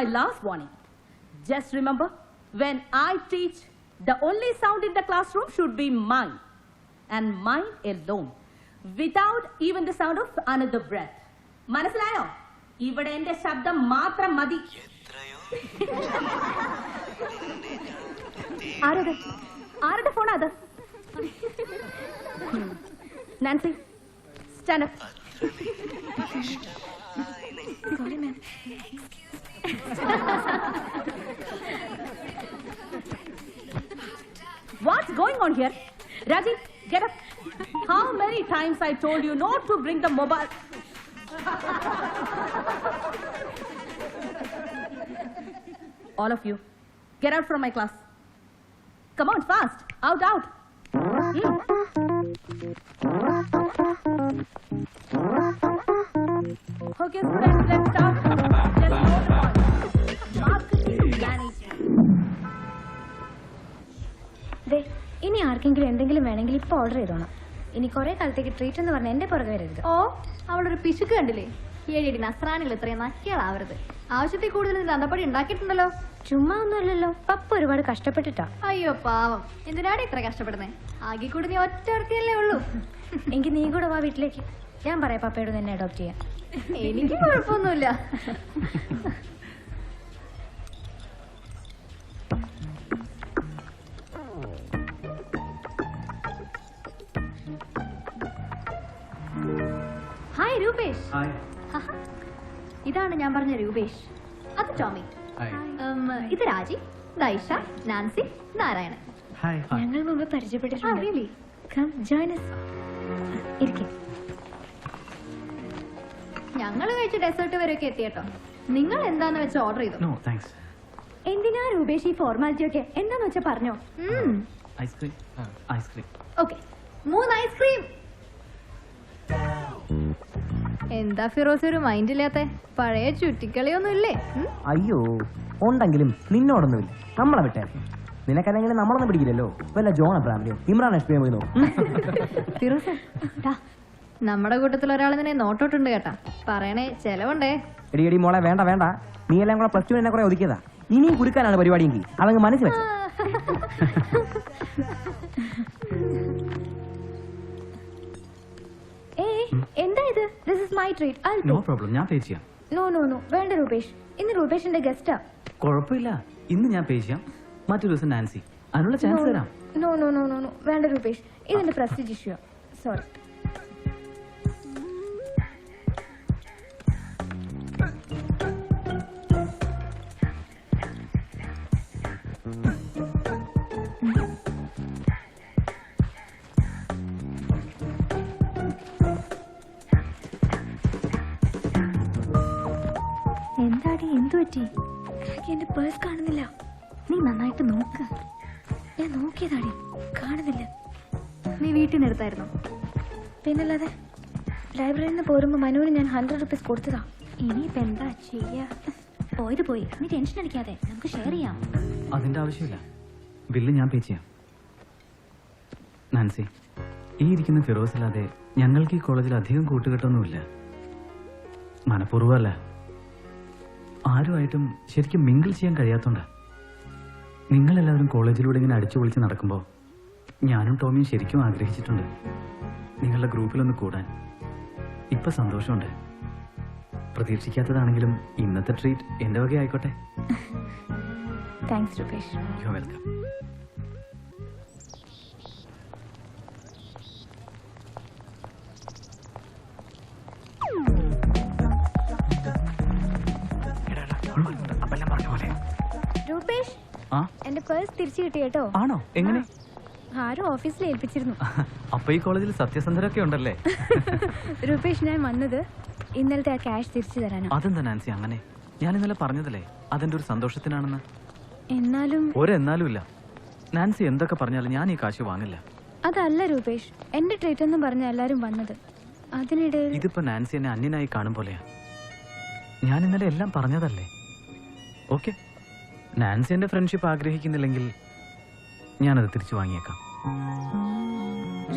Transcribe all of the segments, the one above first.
my last warning. Just remember, when I teach, the only sound in the classroom should be mine. And mine alone. Without even the sound of another breath. മനസ്സിലായോ? ഇവിടെ എന്റെ ശബ്ദം മാത്രം മതി. ആരുടെ ഫോണാ അത്? Nancy, stand up. Sorry, ma'am. What's going on here? Raji, get up. How many times I told you not to bring the mobile? All of you, get out from my class. Come on, fast. Out. Okay, students, let's start. Just know the point. Marketing management. ഇനി ആർക്കെങ്കിലും എന്തെങ്കിലും വേണമെങ്കിൽ ഇപ്പൊ order ചെയ്തോണം. ഇനി കുറെ കാലത്തേക്ക് treat എന്ന് പറഞ്ഞ എന്റെ പുറകെ വരരുത്. ഓ, അവളൊരു പിശുക്ക് കണ്ടില്ലേ? ഏഴടി നസ്രാണികൾ ഇത്രയും നക്കിയാളാവരുത്. ആവശ്യത്തിൽ കൂടുതൽ അന്തപ്പടി ഉണ്ടാക്കിയിട്ടുണ്ടല്ലോ. ചുമ്മാ ഒന്നുമല്ലല്ലോ, പപ്പ ഒരുപാട് കഷ്ടപ്പെട്ടിട്ടാ. അയ്യോ പാവം, എന്തിനാണ് ഇത്ര കഷ്ടപ്പെടുന്നേ? ആകെ കൂടി നീ ഒറ്റ വൃത്തിയല്ലേ ഉള്ളൂ. എനിക്ക് നീ കൂടെ വാ വീട്ടിലേക്ക്. ഞാൻ പറയാം പപ്പയോട് നിന്നെ അഡോപ്റ്റ് ചെയ്യാൻ. എനിക്ക് കുഴപ്പമൊന്നുമില്ല. ഹായ് രൂപേഷ്. ഇതാണ് ഞാൻ പറഞ്ഞ രൂപേഷ്. അത് ടോമി. ഇത് രാജി, ദൈഷ, നാൻസി, നാരായണൻ. ഞങ്ങൾ മുമ്പ് പരിചയപ്പെട്ടിട്ടുണ്ട്. Come join us. ഇരിക്കെ. ഞങ്ങൾ കഴിച്ച ഡെസേർട്ട് വരെയൊക്കെ എത്തിയട്ടോ. നിങ്ങൾ എന്താന്ന് വെച്ച ഓർഡർ ചെയ്തു. എന്തിനാ രൂപേഷ് ഈ ഫോർമാലിറ്റി ഒക്കെ? എന്താന്ന് വെച്ചാ പറഞ്ഞോ. Okay, 3 ice cream. എന്താ ഫിറോസ് ഒരു മൈൻഡ് ഇല്ലാത്ത? പഴയ ചുറ്റിക്കളിയൊന്നും ഇല്ലേ? അയ്യോ, ഉണ്ടെങ്കിലും നിന്നോടൊന്നുമില്ല. നമ്മളെ വിട്ടേ. നിനക്കല്ലെങ്കിലും നമ്മളൊന്നും പിടിക്കില്ലല്ലോ. വല്ല ജോൺ അബ്രാമിനെയോ ഇമ്രാൻ ഹഷ്മിയോ പോയി നോക്കും. ഫിറോസ്, നമ്മുടെ കൂട്ടത്തിൽ ഒരാൾ നിന്നെ നോട്ടോട്ടുണ്ട് കേട്ടാ. പറയണേ, ചെലവുണ്ടേ. എടി മോളെ, വേണ്ട. നീ എല്ലാം കൂടെ +2 എന്നെ കുറെ ഒതുക്കിയതാ. ഇനിയും കുരുക്കാനാണ് പരിപാടിയെങ്കിൽ അതങ്ങ് മനസ്സിൽ വെച്ചു. എന്താ ഇത്? This is my treat. No problem, ഞാൻ പേ ചെയ്യാം. No, വേണ്ട രൂപേഷ്. ഇന്ന് രൂപേഷിന്റെ ഗസ്റ്റാ. കുഴപ്പമില്ല, ഇന്ന് ഞാൻ പേ ചെയ്യാം. മറ്റൊരു ദിവസം നാൻസി. അതിനുള്ള ചാൻസ് തരാം. No, വേണ്ട രൂപേഷ്. ഇതെന്റെ പ്രസ്റ്റീജ് ഇഷ്യൂ. സോറി. എന്താടി, എന്തു പറ്റി? എന്റെ പേഴ്സ് കാണുന്നില്ല. നീ നന്നായിട്ട് നോക്ക്. ഞാൻ നോക്കിയതാടി, കാണുന്നില്ല. നീ വീട്ടിൽ നിന്ന് എടുത്തായിരുന്നോ? പിന്നല്ലാതെ. ലൈബ്രറിയിൽ നിന്ന് പോരുമ്പോ മനുവിന് ഞാൻ 100 rupees കൊടുത്തതാ. ഇനിയിപ്പോ എന്താ ചെയ്യാ? പോയത് പോയി. നീ ടെൻഷൻ അടിക്കാതെ, നമുക്ക് ഷെയർ ചെയ്യാം. അതിന്റെ ആവശ്യമില്ല, ബില്ല് ഞാൻ പേ ചെയ്യാം. നാൻസി, ഈ ഇരിക്കുന്ന ഫിറോസ് അല്ലാതെ ഞങ്ങൾക്ക് ഈ കോളേജിൽ അധികം കൂട്ടുകെട്ടൊന്നുമില്ല. മനഃപൂർവ്വമല്ല, ആരുമായിട്ടും ശരിക്കും മിങ്കിൾ ചെയ്യാൻ കഴിയാത്തോണ്ടാ. നിങ്ങളെല്ലാവരും കോളേജിലൂടെ ഇങ്ങനെ അടിച്ചു പൊളിച്ച് നടക്കുമ്പോൾ ഞാനും ടോമിയും ശരിക്കും ആഗ്രഹിച്ചിട്ടുണ്ട് നിങ്ങളുടെ ഗ്രൂപ്പിലൊന്ന് കൂടാൻ. ഇപ്പൊ സന്തോഷമുണ്ട്. പ്രതീക്ഷിക്കാത്തതാണെങ്കിലും ഇന്നത്തെ ട്രീറ്റ് എന്റെ വക ആയിക്കോട്ടെ. Thanks Rupesh. You are welcome. Rupesh, എന്റെ പേഴ്സ് തിരിച്ചു കിട്ടി കേട്ടോ. ആണോ? എങ്ങനെ? ആരും ഓഫീസിൽ ഏൽപ്പിച്ചിരുന്നു. അപ്പൊ ഈ കോളേജിൽ സത്യസന്ധരൊക്കെ ഉണ്ടല്ലേ? രൂപേഷ്, ഞാൻ വന്നത് ഇന്നലത്തെ ആ ക്യാഷ് തിരിച്ചു തരാനോ. അതെന്താ നാൻസി അങ്ങനെ? ഞാൻ ഇന്നലെ പറഞ്ഞതല്ലേ അതെന്റെ ഒരു സന്തോഷത്തിനാണെന്ന്. എന്നാലും ഒരെന്നാലും ഇല്ല. നാൻസി എന്തൊക്കെ പറഞ്ഞാലും ഞാൻ ഈ കാശ് വാങ്ങില്ല. അതല്ല രൂപേഷ്, എന്റെ ട്രീറ്റ് എന്ന് പറഞ്ഞ എല്ലാരും വന്നത്. അതിനിടയിൽ ഇതിപ്പോ നാൻസി എന്നെ അന്യനായി കാണും പോലെയാ. ഞാൻ ഇന്നലെ എല്ലാം പറഞ്ഞതല്ലേ. ഓക്കെ, നാൻസി എന്റെ ഫ്രണ്ട്ഷിപ്പ് ആഗ്രഹിക്കുന്നില്ലെങ്കിൽ ഞാനത് തിരിച്ചു വാങ്ങിയേക്കാം.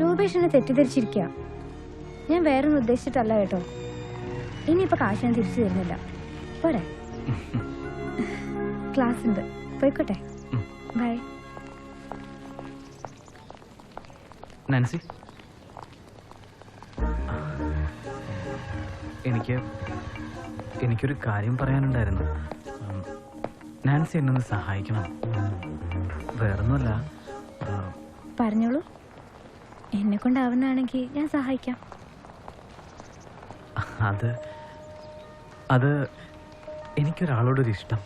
രൂപേഷിനെ തെറ്റിദ്ധരിച്ചിരിക്കുക. ഞാൻ വേറൊന്നും ഉദ്ദേശിച്ചിട്ടല്ല കേട്ടോ. ഇനിയിപ്പോ കാശ് ഞാൻ തിരിച്ചു തരുന്നില്ല. പോരെ? ക്ലാസ് ഉണ്ട്, പോയിക്കോട്ടെ. ബൈ. നാൻസി, എനിക്കൊരു കാര്യം പറയാനുണ്ടായിരുന്നു. നാൻസി എന്നൊന്ന് സഹായിക്കണം. വേറൊന്നുമല്ല. പറഞ്ഞോളൂ. എന്നെ കൊണ്ടാവുന്നതാണെങ്കിൽ ഞാൻ സഹായിക്കാം. അത് എനിക്കൊരാളോടൊരു ഇഷ്ടം,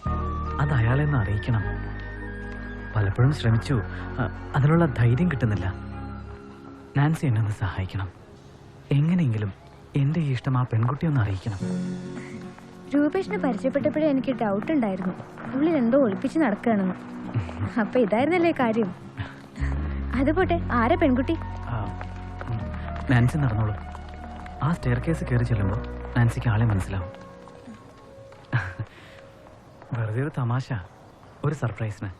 അത് അയാളെ ഒന്ന് അറിയിക്കണം. പലപ്പോഴും ശ്രമിച്ചു, അതിനുള്ള ധൈര്യം കിട്ടുന്നില്ല. നാൻസി എന്നെ ഒന്ന് സഹായിക്കണം. എങ്ങനെയെങ്കിലും എൻ്റെ ഈ ഇഷ്ടം ആ പെൺകുട്ടി ഒന്ന് അറിയിക്കണം. രൂപേഷിനെ പരിചയപ്പെട്ടപ്പോഴേ എനിക്ക് ഡൗട്ട് ഉണ്ടായിരുന്നു, ഉള്ളിൽ എന്തോ ഒളിപ്പിച്ച് നടക്കുകയാണെന്ന്. അപ്പൊ ഇതായിരുന്നല്ലേ കാര്യം. അതുപോട്ടെ, ആരാ പെൺകുട്ടി? നാൻസി നടന്നോളൂ. ആ സ്റ്റെയർ കേസ് കയറി ചെല്ലുമ്പോൾ നാൻസിക്ക് ആളെ മനസ്സിലാവും. വെറുതെ ഒരു തമാശ, ഒരു സർപ്രൈസിന്.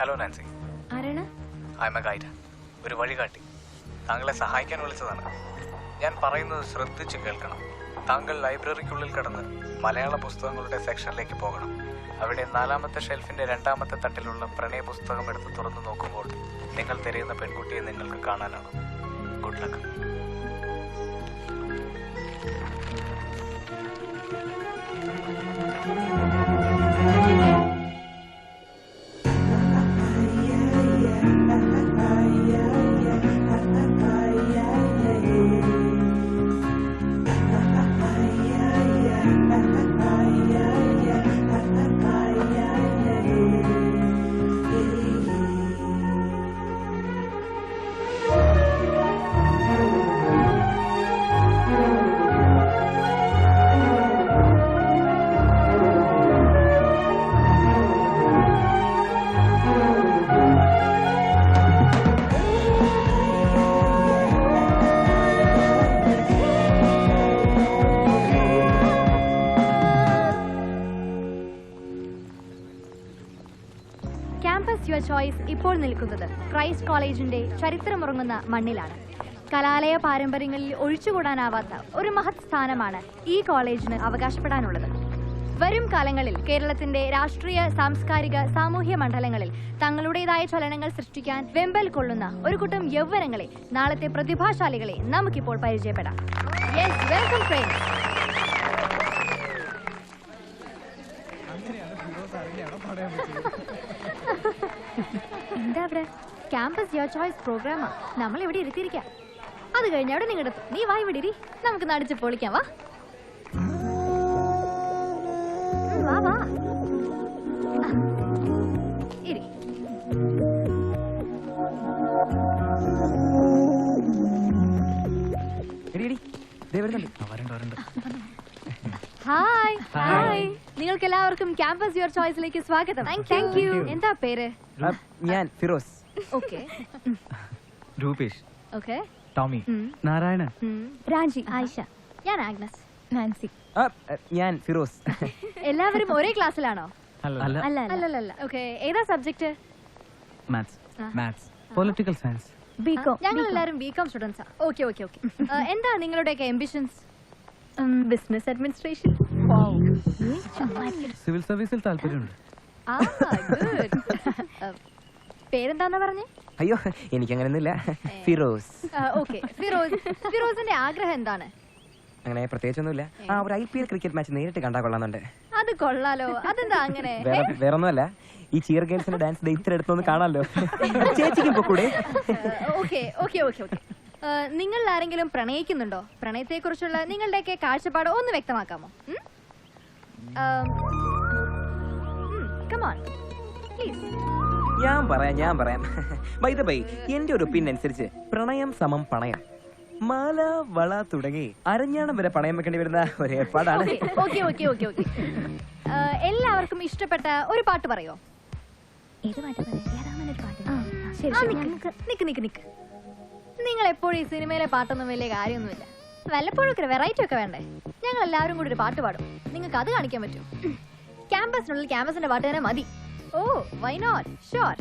Hello Nancy. ആരാണ്? ഐ എം എ ഗൈഡ്, ഒരു വഴികാട്ടി. താങ്കളെ സഹായിക്കാൻ വിളിച്ചതാണ്. ഞാൻ പറയുന്നത് ശ്രദ്ധിച്ച് കേൾക്കണം. താങ്കൾ ലൈബ്രറിക്കുള്ളിൽ കടന്ന് മലയാള പുസ്തകങ്ങളുടെ സെക്ഷനിലേക്ക് പോകണം. അവിടെ 4ാമത്തെ ഷെൽഫിന്റെ 2ാമത്തെ തട്ടിലുള്ള പ്രണയ പുസ്തകം എടുത്ത് തുറന്നു നോക്കുമ്പോൾ നിങ്ങൾ തിരയുന്ന പെൺകുട്ടിയെ നിങ്ങൾക്ക് കാണാനാകും. Good luck. ചോയ്സ് ഇപ്പോൾ നിൽക്കുന്നത് ക്രൈസ്റ്റ് കോളേജിന്റെ ചരിത്രമുറങ്ങുന്ന മണ്ണിലാണ്. കലാലയ പാരമ്പര്യങ്ങളിൽ ഒഴിച്ചുകൂടാനാവാത്ത ഒരു മഹത് സ്ഥാനമാണ് ഈ കോളേജിന് അവകാശപ്പെടാനുള്ളത്. വരും കാലങ്ങളിൽ കേരളത്തിന്റെ രാഷ്ട്രീയ, സാംസ്കാരിക, സാമൂഹ്യ മണ്ഡലങ്ങളിൽ തങ്ങളുടേതായ ചലനങ്ങൾ സൃഷ്ടിക്കാൻ വെമ്പൽ കൊള്ളുന്ന ഒരു കൂട്ടം യൗവനങ്ങളെ, നാളത്തെ പ്രതിഭാശാലികളെ നമുക്കിപ്പോൾ പരിചയപ്പെടാം. Yes, welcome friends. എന്താ അവിടെ? ക്യാമ്പസ് യുവർ ചോയ്സ് പ്രോഗ്രാമാ. നമ്മൾ ഇവിടെ ഇരുത്തിയിരിക്കാം. അത് കഴിഞ്ഞ അവിടെ നിങ്ങളുടെ നീ വായി വിടിരി, നമുക്ക് നടിച്ച് പൊളിക്കാം. വാ വാ വാ. നിങ്ങൾക്ക് എല്ലാവർക്കും ക്യാമ്പസ് യുവർ ചോയ്സിലേക്ക് സ്വാഗതം. Thank you. എന്താ പേര്? ഞാൻ Firoz. Okay Rupesh, okay. Tommy, Narayanan, Raji, Ayisha, ഞാൻ ആഗ്നസ്. നാൻസി. ഞാൻ ഫിറോസ്. എല്ലാവരും ഒരേ ക്ലാസ്സിലാണോ? അല്ല, അല്ല അല്ല അല്ലല്ല. ഓക്കെ, ഏതാ subject? Maths, political science. BCom. ഞങ്ങൾ എല്ലാവരും ബികോം സ്റ്റുഡൻസാ. Okay okay okay. എന്താ നിങ്ങളുടെയൊക്കെ എംബിഷൻസ്? Business administration. സിവിൽ സർവീസിൽ താല്പര്യമുണ്ട്. പേരെന്താന്നാ പറഞ്ഞേ? അയ്യോ എനിക്കങ്ങനെയൊന്നുമില്ല. ഫിറോസ്. ഓക്കെ, ഫിറോസിന്റെ ആഗ്രഹം എന്താണ്? അങ്ങനെ പ്രത്യേകിച്ചൊന്നുമില്ല. ഒരു IPL ക്രിക്കറ്റ് മാച്ച് നേരിട്ട് കണ്ടാ കൊള്ളാന്നുണ്ട്. അത് കൊള്ളാലോ. അതെന്താ അങ്ങനെ? വേറൊന്നുമല്ല, ഈ ചിയർ ഗേൾസിന്റെ ഡാൻസ് ഇത്ര എടുത്തൊന്ന് കാണാമല്ലോ. ചേച്ചിക്കും പൊക്കൂടെ? Okay okay okay okay. നിങ്ങൾ ആരെങ്കിലും പ്രണയിക്കുന്നുണ്ടോ? പ്രണയത്തെ കുറിച്ചുള്ള നിങ്ങളുടെയൊക്കെ കാഴ്ചപ്പാട് ഒന്ന് വ്യക്തമാക്കാമോ? Come on, please. ഞാൻ പറയാം. ബൈ ദ ബൈ, എന്റെ ഒരു ഒപ്പീനിയൻ അനുസരിച്ച് പ്രണയം സമം പണയം. മാല വള തുടങ്ങി അരഞ്ഞാണം വരെ പണയം വെക്കേണ്ടി വരുന്ന ഒരു ഏർപ്പാടാണ്. Okay okay okay okay. എല്ലാവർക്കും ഇഷ്ടപ്പെട്ട ഒരു പാട്ട് പറയോ? ഏത് പാട്ട് പറയാം? ഏതാണെന്നൊരു പാട്ട്. ശരി ആ, ശരി. നിക്ക്. നിങ്ങൾ എപ്പോഴും ഈ സിനിമയിലെ പാട്ടൊന്നും വലിയ കാര്യമൊന്നുമില്ല. വല്ലപ്പോഴും ഒക്കെ വെറൈറ്റി ഒക്കെ വേണ്ടേ? ഞങ്ങൾ എല്ലാവരും കൂടി ഒരു പാട്ട് പാടും. നിങ്ങൾക്ക് അത് കാണിക്കാൻ പറ്റും. ക്യാമ്പസിനുള്ളിൽ ക്യാമ്പസിന്റെ പാട്ട് തന്നെ മതി. ഓ, വൈ നോട്ട്? ഷുവർ.